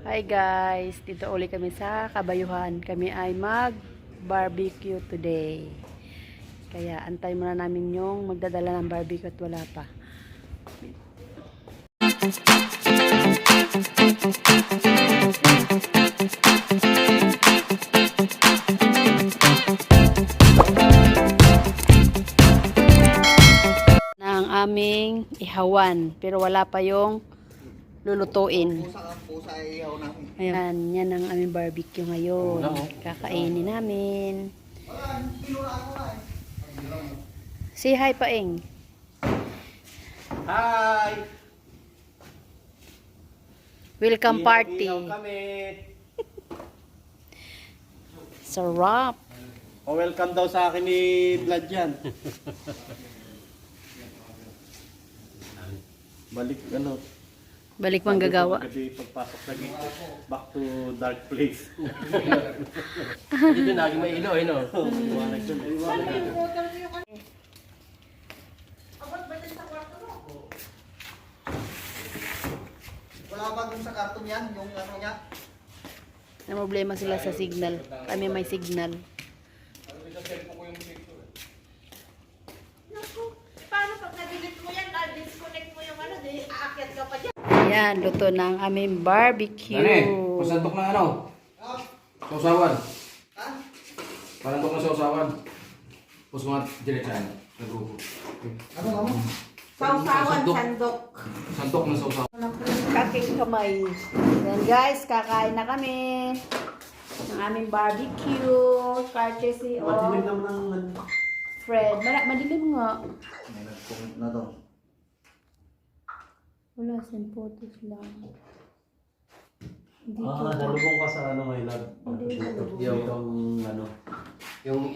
Hi guys, dito uli kami sa Kabayuhan. Kami ay mag-barbecue today. Kaya antay muna namin yung magdadala ng barbecue at wala pa. Na ang aming ihawan, pero wala pa yung lulutuin. Ayan, yan ang aming barbecue ngayon. Kakainin namin. Say hi, Paeng. Hi! Welcome party. Kami. Sarap. O welcome daw sa akin ni Vlad yan. Balik ano. Balik manggagawa. Kasi pagpasok sa gate, back to dark place. Dito lagi may ilaw, no? Iwanag dun. Wala ba dun sa karton yan? Yung ano niya? May problema sila sa signal. Kami may signal. Paano pag na-delete mo yan, na-disconnect mo yung ano, di aakyat ka pa dyan. Ayan, luto na ang aming barbecue. Pasantok na ano? Sausawan. Ha? Pasantok na sausawan. Tapos mga diretsaan sa grupo. Ano nga mo? Sausawan, Sandok. sandok. Santok na sausawan. Kaking kamay. Then guys, kakain na kami. Ang aming barbecue. Courtesy Madilim of naman ng Fred. Madilim nga. May nag-comment na to. Wala, send photos lang. Hindi nalubong ka sa ano, my love. Hindi, nalubong. Yung ano. Yung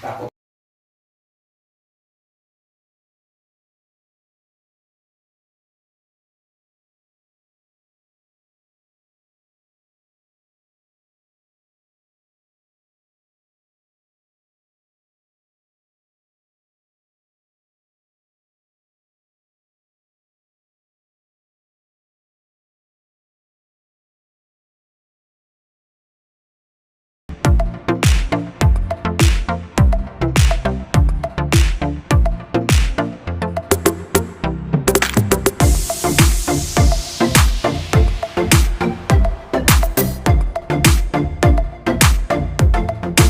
Tapos.